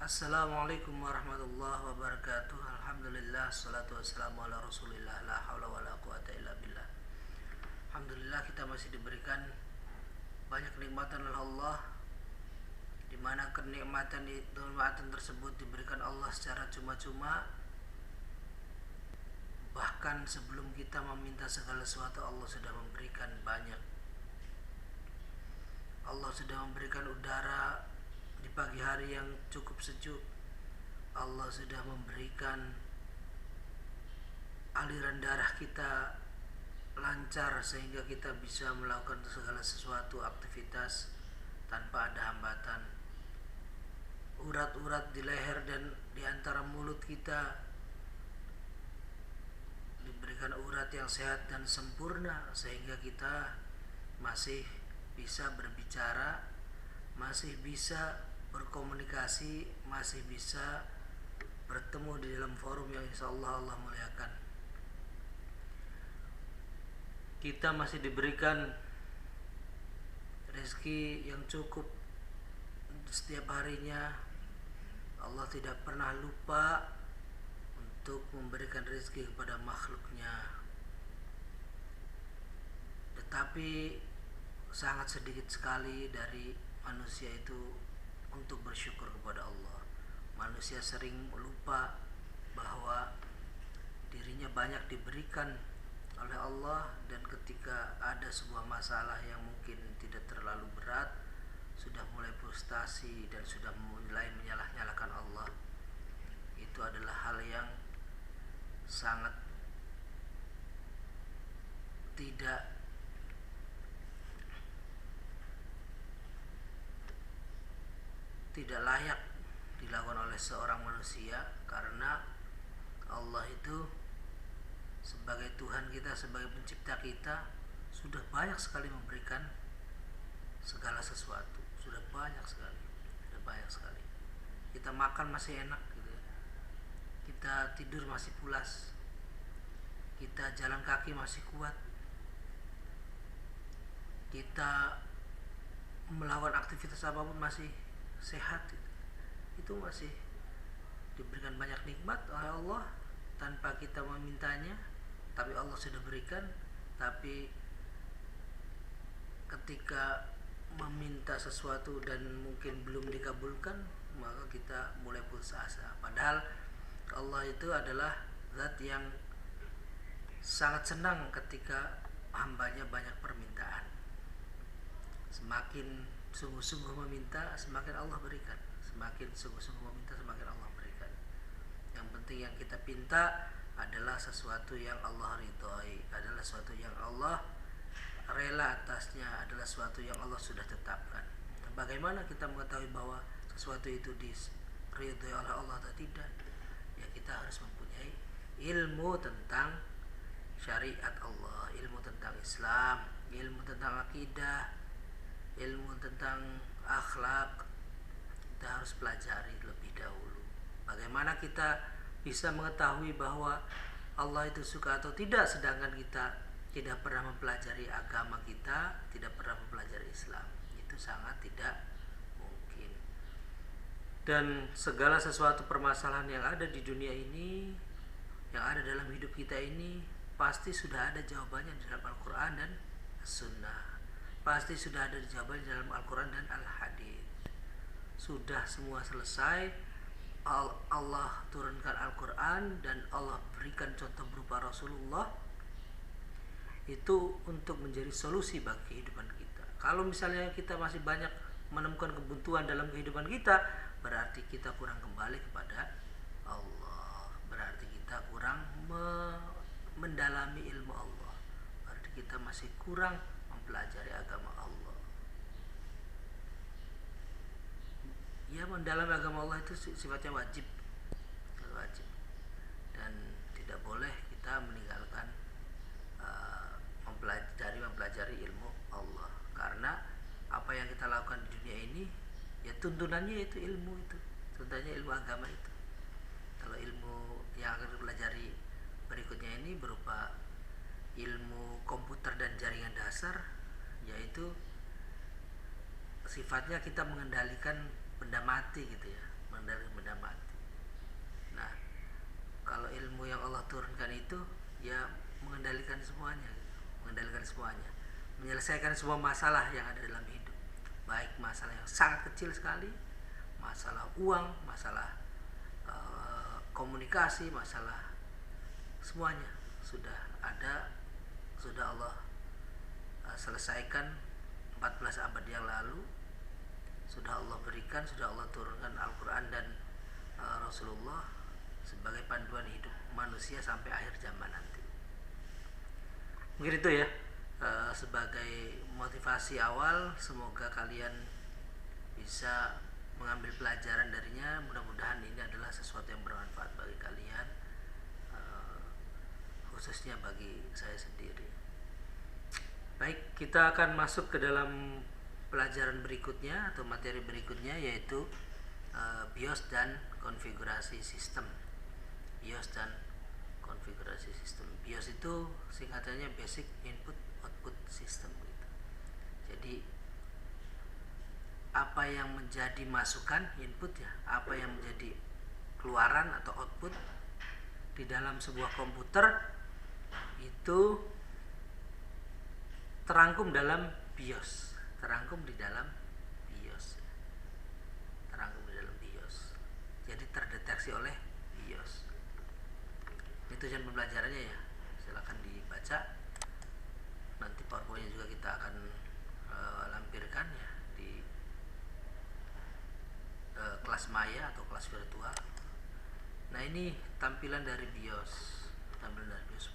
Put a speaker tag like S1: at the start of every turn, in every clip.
S1: Assalamualaikum warahmatullahi wabarakatuh. Alhamdulillah, salatu wassalamu ala rasulillah, la hawla wa la quwata illa billah. Alhamdulillah, kita masih diberikan banyak kenikmatan oleh Allah, di mana kenikmatan tersebut diberikan Allah secara cuma-cuma. Bahkan sebelum kita meminta segala sesuatu, Allah sudah memberikan banyak. Allah sudah memberikan udara di pagi hari yang cukup sejuk. Allah sudah memberikan aliran darah kita lancar sehingga kita bisa melakukan segala sesuatu aktivitas tanpa ada hambatan. Urat-urat di leher dan di antara mulut kita diberikan urat yang sehat dan sempurna sehingga kita masih bisa berbicara, masih bisa berkomunikasi, masih bisa bertemu di dalam forum yang insya Allah Allah muliakan. Kita masih diberikan rezeki yang cukup setiap harinya. Allah tidak pernah lupa untuk memberikan rezeki kepada makhluknya, tetapi sangat sedikit sekali dari manusia itu untuk bersyukur kepada Allah. Manusia sering lupa bahwa dirinya banyak diberikan oleh Allah, dan ketika ada sebuah masalah yang mungkin tidak terlalu berat, sudah mulai frustasi dan sudah mulai menyalah-nyalahkan Allah. Itu adalah hal yang sangat tidak layak dilakukan oleh seorang manusia, karena Allah itu sebagai Tuhan kita, sebagai pencipta kita, sudah banyak sekali memberikan segala sesuatu. Sudah banyak sekali. Kita makan masih enak gitu ya. Kita tidur masih pulas. Kita jalan kaki masih kuat. Kita melakukan aktivitas apapun masih sehat. Itu masih diberikan banyak nikmat oleh Allah tanpa kita memintanya, tapi Allah sudah berikan. Tapi ketika meminta sesuatu dan mungkin belum dikabulkan, maka kita mulai putus asa. Padahal Allah itu adalah zat yang sangat senang ketika hambanya banyak permintaan. Semakin sungguh-sungguh meminta, semakin Allah berikan. Semakin sungguh-sungguh meminta, semakin Allah berikan. Yang penting yang kita pinta adalah sesuatu yang Allah ridhoi, adalah sesuatu yang Allah rela atasnya, adalah sesuatu yang Allah sudah tetapkan. Bagaimana kita mengetahui bahwa sesuatu itu diridhoi oleh Allah atau tidak? Ya, kita harus mempunyai ilmu tentang syariat Allah, ilmu tentang Islam, ilmu tentang akidah, ilmu tentang akhlak. Kita harus pelajari lebih dahulu. Bagaimana kita bisa mengetahui bahwa Allah itu suka atau tidak, sedangkan kita tidak pernah mempelajari agama kita, tidak pernah mempelajari Islam? Itu sangat tidak mungkin. Dan segala sesuatu permasalahan yang ada di dunia ini, yang ada dalam hidup kita ini, pasti sudah ada jawabannya di dalam Al-Quran dan Sunnah. Pasti sudah ada jawabannya di dalam Al-Quran dan Al-Hadis. Sudah semua selesai. Allah turunkan Al-Quran dan Allah berikan contoh berupa Rasulullah, itu untuk menjadi solusi bagi kehidupan kita. Kalau misalnya kita masih banyak menemukan kebuntuan dalam kehidupan kita, berarti kita kurang kembali kepada Allah, berarti kita kurang mendalami ilmu Allah, berarti kita masih kurang mempelajari agama Allah. Ya, mendalami agama Allah itu sifatnya wajib, dan tidak boleh kita meninggalkan mempelajari ilmu Allah, karena apa yang kita lakukan di dunia ini ya tuntunannya itu ilmu, itu tuntunannya ilmu agama itu. Kalau ilmu yang akan dipelajari berikutnya ini berupa ilmu komputer dan jaringan dasar, yaitu sifatnya kita mengendalikan benda mati gitu ya, mengendalikan turunkan itu ya mengendalikan semuanya, menyelesaikan semua masalah yang ada dalam hidup, baik masalah yang sangat kecil sekali, masalah uang, masalah komunikasi, masalah semuanya sudah ada, sudah Allah selesaikan 14 abad yang lalu, sudah Allah berikan, sudah Allah turunkan Al-Quran dan Rasulullah sebagai panduan hidup manusia sampai akhir zaman nanti. Mungkin itu ya sebagai motivasi awal. Semoga kalian bisa mengambil pelajaran darinya. Mudah-mudahan ini adalah sesuatu yang bermanfaat bagi kalian, khususnya bagi saya sendiri. Baik, kita akan masuk ke dalam pelajaran berikutnya atau materi berikutnya, yaitu BIOS dan konfigurasi sistem. BIOS dan konfigurasi sistem. BIOS itu singkatannya Basic Input Output System gitu. Jadi apa yang menjadi masukan input ya, apa yang menjadi keluaran atau output di dalam sebuah komputer itu terangkum dalam BIOS, terangkum di dalam BIOS. Jadi terdeteksi oleh BIOS. Itu tujuan pembelajarannya ya. Silakan dibaca. Nanti PowerPoint-nya juga kita akan lampirkan ya di kelas maya atau kelas virtual. Nah, ini tampilan dari BIOS.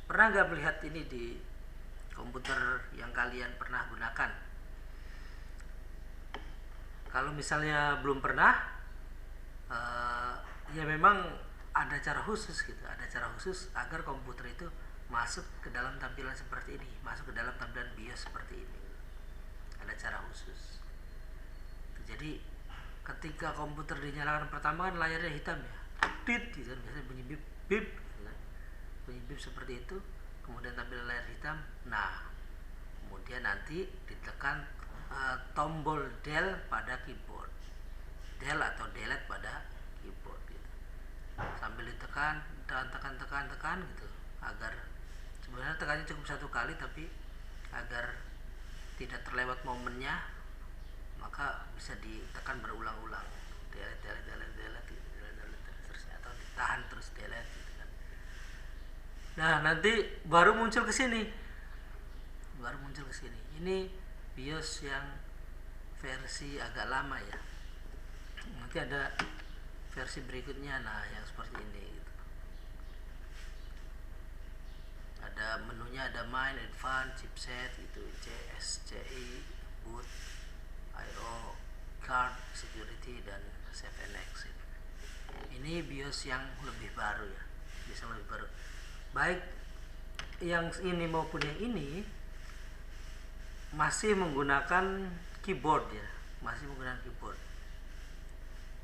S1: Pernah nggak melihat ini di komputer yang kalian pernah gunakan? Kalau misalnya belum pernah, ya memang ada cara khusus gitu, ada cara khusus agar komputer itu masuk ke dalam tampilan seperti ini, masuk ke dalam tampilan BIOS seperti ini. Ada cara khusus. Jadi ketika komputer dinyalakan pertama kan layarnya hitam ya, tit gitu, biasanya bunyi bip bip, bunyi bip seperti itu. Kemudian tampilan layar hitam. Nah, kemudian nanti ditekan tombol del pada keyboard, del atau delete pada keyboard gitu. Sambil ditekan dan tekan gitu, agar sebenarnya tekannya cukup satu kali, tapi agar tidak terlewat momennya maka bisa ditekan berulang-ulang, delete atau ditahan terus delete gitu kan. Nah, nanti baru muncul ke sini. Ini BIOS yang versi agak lama ya. Nanti ada versi berikutnya, nah yang seperti ini gitu. Ada menunya, ada main, advance, chipset gitu, CSCI, boot, IO, card, security, dan 7X. Ini BIOS yang lebih baru ya, BIOS yang lebih baru. Baik yang ini maupun yang ini masih menggunakan keyboard ya, masih menggunakan keyboard.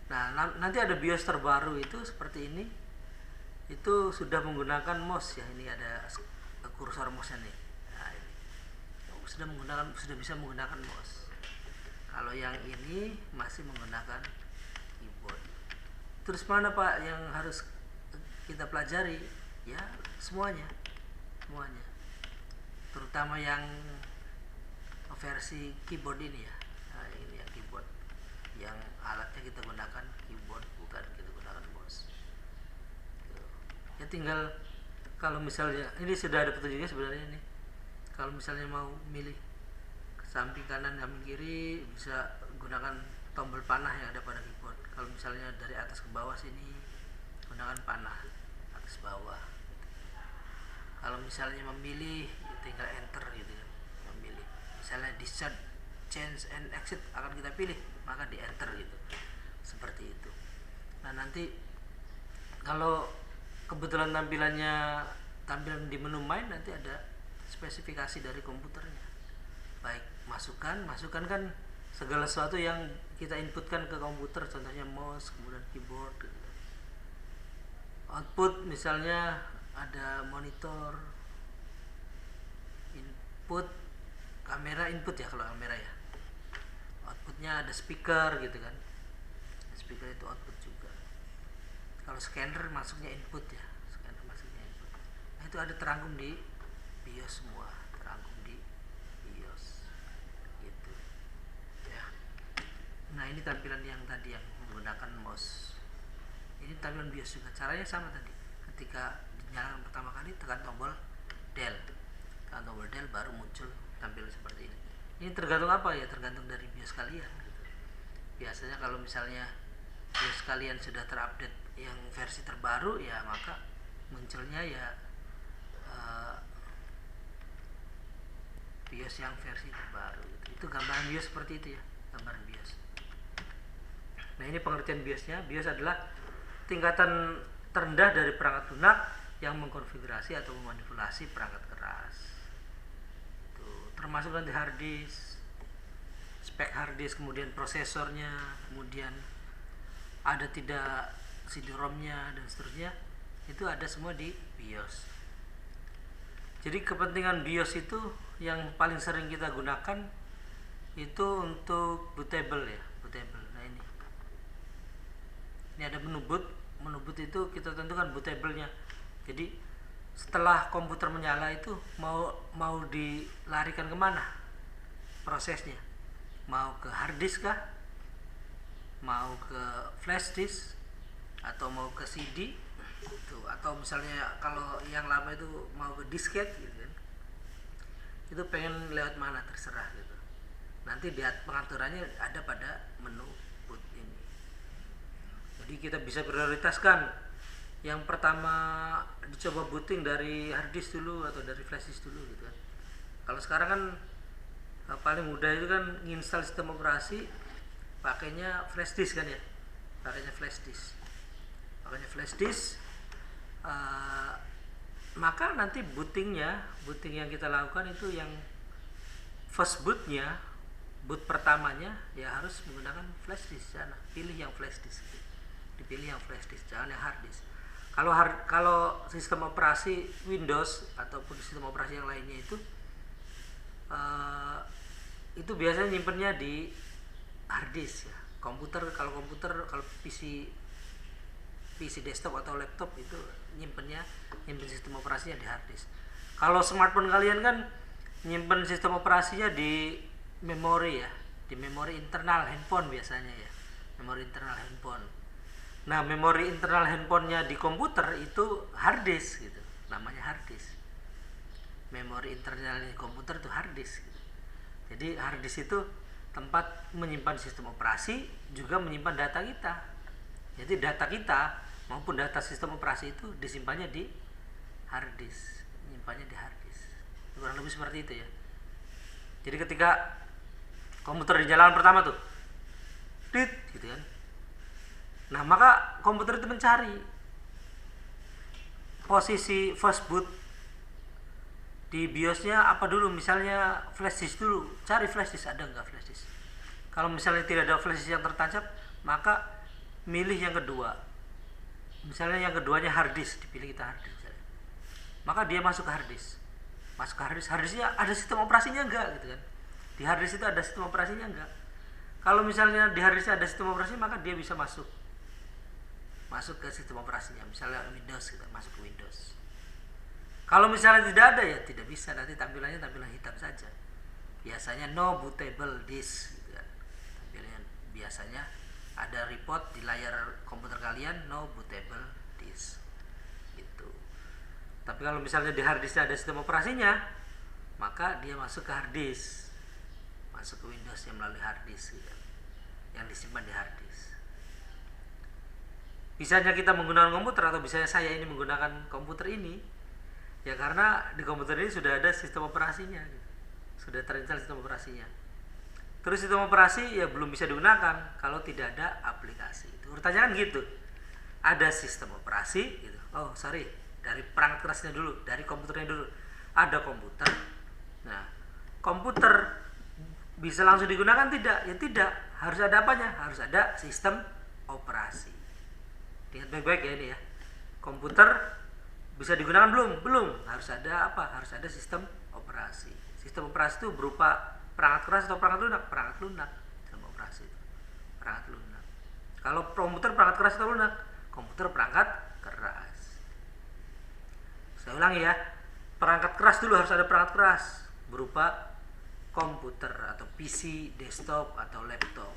S1: Nah, nanti ada BIOS terbaru itu seperti ini, itu sudah menggunakan mouse ya. Ini ada kursor mouse-nya nih. Nah, ini sudah bisa menggunakan mouse. Kalau yang ini masih menggunakan keyboard. Terus mana Pak yang harus kita pelajari? Ya, semuanya. Terutama yang versi keyboard ini ya. Nah, ini ya keyboard. Yang alatnya kita gunakan keyboard, bukan kita gunakan mouse. Ya tinggal kalau misalnya ini sudah ada petunjuknya sebenarnya ini. Kalau misalnya mau milih ke samping kanan, samping kiri, bisa gunakan tombol panah yang ada pada keyboard. Kalau misalnya dari atas ke bawah sini, gunakan panah atas bawah. Kalau misalnya memilih, tinggal enter gitu kan. Memilih. Misalnya discard, change and exit akan kita pilih, maka di enter gitu. Seperti itu. Nah, nanti kalau kebetulan tampilan di menu main, nanti ada spesifikasi dari komputernya. Baik masukan kan segala sesuatu yang kita inputkan ke komputer, contohnya mouse, kemudian keyboard gitu. Output misalnya ada monitor, input kamera, input ya kalau kamera ya. Outputnya ada speaker gitu kan. Speaker itu output juga. Kalau scanner masuknya input ya, itu ada terangkum di BIOS semua, terangkum di BIOS gitu ya. Nah ini tampilan yang tadi yang menggunakan mouse, ini tampilan BIOS juga, caranya sama tadi. Ketika dinyalakan pertama kali tekan tombol del, baru muncul tampilan seperti ini. Ini tergantung apa ya, tergantung dari BIOS kalian gitu. Biasanya kalau misalnya BIOS kalian sudah terupdate yang versi terbaru ya, maka munculnya ya BIOS yang versi terbaru gitu. Itu gambaran BIOS seperti itu ya, gambaran BIOS. Nah ini pengertian BIOSnya. BIOS adalah tingkatan terendah dari perangkat lunak yang mengkonfigurasi atau memanipulasi perangkat keras. Itu termasuk nanti hard disk, spek hard disk, kemudian prosesornya, kemudian ada tidak CD-ROM-nya dan seterusnya, itu ada semua di BIOS. Jadi kepentingan BIOS itu yang paling sering kita gunakan itu untuk bootable ya, bootable. Nah ini ada menu boot. Menu boot itu kita tentukan bootable-nya. Jadi setelah komputer menyala itu mau dilarikan kemana prosesnya, mau ke hard disk kah, mau ke flash disk, atau mau ke CD itu, atau misalnya kalau yang lama itu mau ke disket gitu kan, itu pengen lewat mana terserah gitu. Nanti pengaturannya ada pada menu boot ini. Jadi kita bisa prioritaskan yang pertama dicoba booting dari hard disk dulu atau dari flash disk dulu gitu kan. Kalau sekarang kan paling mudah itu kan install sistem operasi pakainya flash disk kan ya, pakainya flash disk. Maka nanti booting yang kita lakukan itu yang first bootnya, boot pertamanya ya harus menggunakan flash disk sana. Pilih yang flash disk, dipilih yang flash disk, jangan yang hard disk. Kalau sistem operasi Windows ataupun sistem operasi yang lainnya itu biasanya nyimpennya di hard disk ya. Kalau PC desktop atau laptop itu nyimpen sistem operasinya di hard disk. Kalau smartphone kalian kan nyimpen sistem operasinya di memori ya, di memori internal handphone biasanya ya, memori internal handphone. Nah memori internal handphonenya di komputer itu hard disk gitu, namanya hard disk. Memori internal di komputer itu hard disk gitu. Jadi hard disk itu tempat menyimpan sistem operasi, juga menyimpan data kita. Jadi data kita maupun data sistem operasi itu disimpannya di hard disk, menyimpannya di hard disk. Kurang lebih seperti itu ya. Jadi ketika komputer dinyalakan pertama tuh, gitu kan. Nah maka komputer itu mencari posisi first boot di BIOSnya apa dulu, misalnya flash disk dulu, cari flash disk ada nggak flash disk. Kalau misalnya tidak ada flash disk yang tertancap, maka milih yang kedua. Misalnya yang keduanya hard disk, dipilih kita hard disk misalnya. Maka dia masuk ke hard disk. Hard disknya ada sistem operasinya enggak gitu kan. Di hard disk itu ada sistem operasinya enggak. Kalau misalnya di hard disk ada sistem operasi, maka dia bisa masuk ke sistem operasinya. Misalnya Windows kita masuk ke Windows. Kalau misalnya tidak ada ya tidak bisa, nanti tampilan hitam saja. Biasanya no bootable disk gitu kan. Tampilannya biasanya ada report di layar komputer kalian no bootable disk gitu. Tapi kalau misalnya di hard disk ada sistem operasinya, maka dia masuk ke hard disk, masuk ke Windows yang melalui hard disk gitu, yang disimpan di hard disk. Bisanya kita menggunakan komputer atau bisanya saya ini menggunakan komputer ini ya karena di komputer ini sudah ada sistem operasinya gitu. Sudah terinstall sistem operasinya. Terus sistem operasi ya belum bisa digunakan kalau tidak ada aplikasi. Itu urutannya kan gitu. Ada sistem operasi gitu. Oh sorry, dari perangkat kerasnya dulu, dari komputernya dulu. Ada komputer. Nah, komputer bisa langsung digunakan tidak? Ya tidak. Harus ada apanya? Harus ada sistem operasi. Ingat baik-baik ya ini ya. Komputer bisa digunakan belum? Belum. Harus ada apa? Harus ada sistem operasi. Sistem operasi itu berupa perangkat keras atau perangkat lunak? Perangkat lunak. Sistem operasi itu perangkat lunak. Kalau komputer perangkat keras atau lunak? Komputer perangkat keras. Saya Saya ulangi ya, perangkat keras dulu, harus ada perangkat keras berupa komputer atau PC, desktop atau laptop.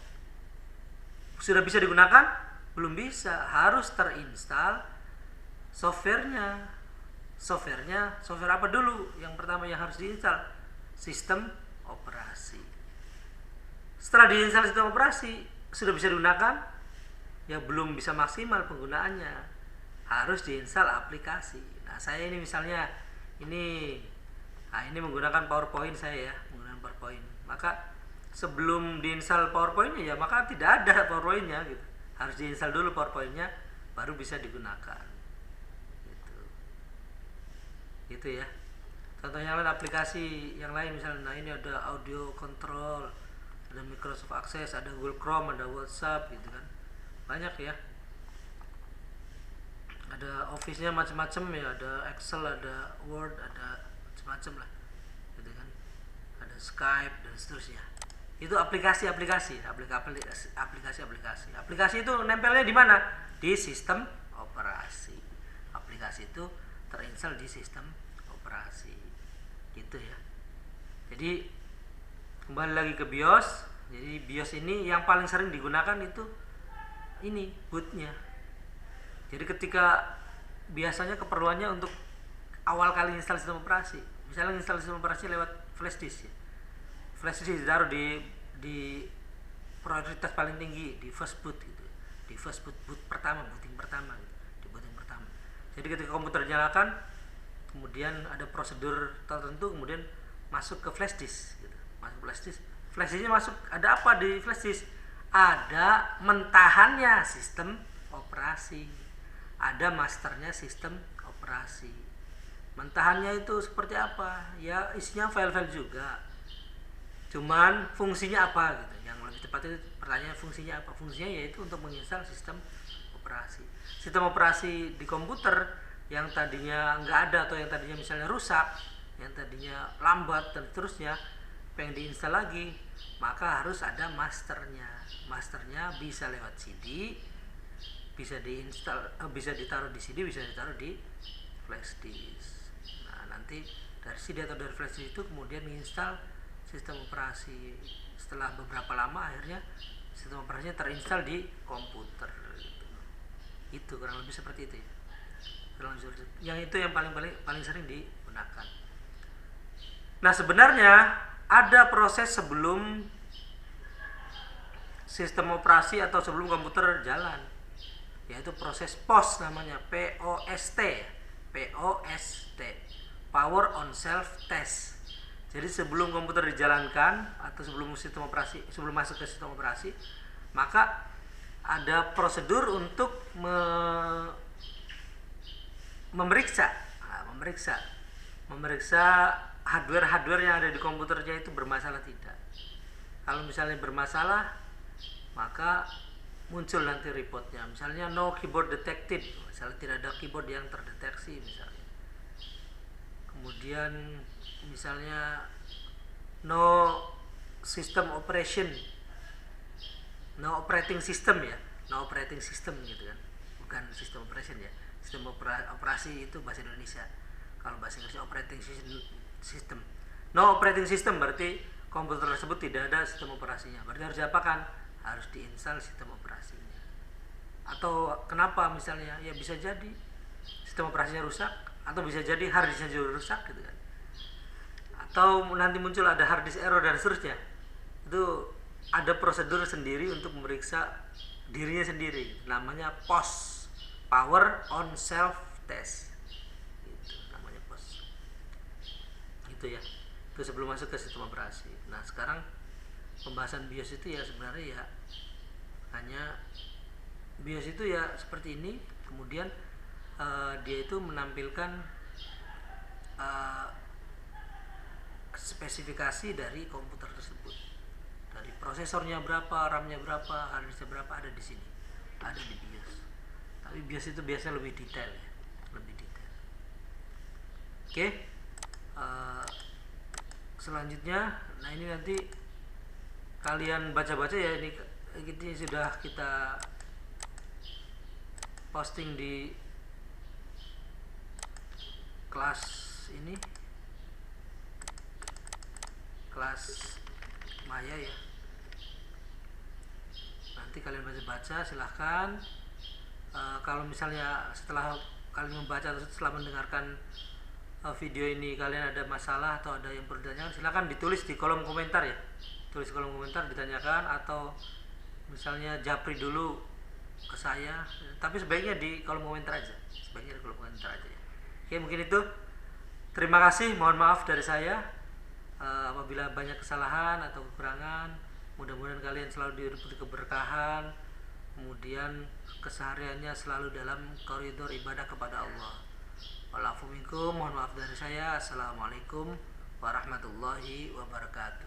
S1: Sudah bisa digunakan? Belum bisa, harus terinstall softwarenya. Software apa dulu? Yang pertama yang harus diinstal, sistem operasi. Setelah diinstal sistem operasi, sudah bisa digunakan? Ya belum bisa maksimal penggunaannya, harus diinstal aplikasi. Nah saya ini misalnya ini menggunakan PowerPoint saya ya, menggunakan PowerPoint. Maka sebelum diinstal PowerPoint-nya ya maka tidak ada PowerPoint-nya gitu. Harus diinstal dulu PowerPoint-nya baru bisa digunakan. Gitu ya. Contoh yang lain, aplikasi yang lain misalnya, nah ini ada audio control, ada Microsoft Access, ada Google Chrome, ada WhatsApp gitu kan, banyak ya. Ada Office-nya macam-macam ya, ada Excel, ada Word, ada macam-macam lah gitu kan, ada Skype dan seterusnya. Itu aplikasi itu nempelnya di mana? Di sistem operasi. Aplikasi itu terinstall di sistem operasi gitu ya. Jadi kembali lagi ke BIOS. Jadi BIOS ini yang paling sering digunakan itu ini bootnya. Jadi ketika biasanya keperluannya untuk awal kali install sistem operasi, misalnya install sistem operasi lewat flash disk ya. Flash disk ditaruh di prioritas paling tinggi, di first boot gitu, di first boot pertama, booting pertama gitu, di booting pertama. Jadi ketika komputer dinyalakan, kemudian ada prosedur tertentu, kemudian masuk ke flash disk gitu. Masuk flash disk. Flash disknya masuk, ada apa di flash disk? Ada mentahannya sistem operasi, ada masternya sistem operasi. Mentahannya itu seperti apa? Ya isinya file-file juga, cuman fungsinya apa gitu. Yang lebih tepat itu pertanyaan fungsinya apa? Fungsinya yaitu untuk menginstal sistem operasi. Sistem operasi di komputer yang tadinya nggak ada atau yang tadinya misalnya rusak, yang tadinya lambat dan seterusnya, pengen diinstal lagi, maka harus ada masternya. Masternya bisa lewat CD, bisa diinstal, bisa ditaruh di CD, bisa ditaruh di flash disk. Nah nanti dari CD atau dari flash disk itu kemudian menginstal sistem operasi. Setelah beberapa lama akhirnya sistem operasinya terinstall di komputer gitu. Itu kurang lebih seperti itu ya. Yang itu yang paling sering digunakan. Nah sebenarnya ada proses sebelum sistem operasi atau sebelum komputer jalan, yaitu proses POST namanya, POST, Power on Self Test. Jadi sebelum komputer dijalankan atau sebelum masuk ke sistem operasi, maka ada prosedur untuk memeriksa hardware yang ada di komputernya itu bermasalah tidak. Kalau misalnya bermasalah, maka muncul nanti reportnya, misalnya no keyboard detected, misalnya tidak ada keyboard yang terdeteksi misalnya. Kemudian misalnya no system operation, no operating system ya, no operating system gitu kan, bukan system operation ya. Sistem operasi itu bahasa Indonesia. Kalau bahasa Inggris operating system. No operating system berarti komputer tersebut tidak ada sistem operasinya. Berarti harus diapakan? Harus diinstal sistem operasinya. Atau kenapa misalnya? Ya bisa jadi sistem operasinya rusak, atau bisa jadi hard disknya juga rusak gitu kan. Atau nanti muncul ada hard disk error dan seterusnya. Itu ada prosedur sendiri untuk memeriksa dirinya sendiri. Namanya POS. Power on Self Test, itu namanya POS. Itu ya, itu sebelum masuk ke sistem operasi. Nah sekarang pembahasan BIOS itu ya sebenarnya ya hanya BIOS itu ya seperti ini. Kemudian dia itu menampilkan spesifikasi dari komputer tersebut, dari prosesornya berapa, RAM-nya berapa, hard disknya berapa, ada di sini, ada di BIOS. Tapi BIOS itu biasanya lebih detail ya, lebih detail. Oke, selanjutnya, nah ini nanti kalian baca-baca ya, ini sudah kita posting di kelas ini, kelas maya ya. Nanti kalian baca-baca silahkan. Kalau misalnya setelah kalian membaca atau setelah mendengarkan video ini kalian ada masalah atau ada yang bertanya, silahkan ditulis di kolom komentar ya. Tulis kolom komentar, ditanyakan, atau misalnya japri dulu ke saya, tapi sebaiknya di kolom komentar aja, sebaiknya di kolom komentar aja ya. Oke, mungkin itu. Terima kasih, mohon maaf dari saya apabila banyak kesalahan atau kekurangan. Mudah-mudahan kalian selalu diberi keberkahan, kemudian kesehariannya selalu dalam koridor ibadah kepada Allah. Walafu minkum, mohon maaf dari saya. Assalamualaikum warahmatullahi wabarakatuh.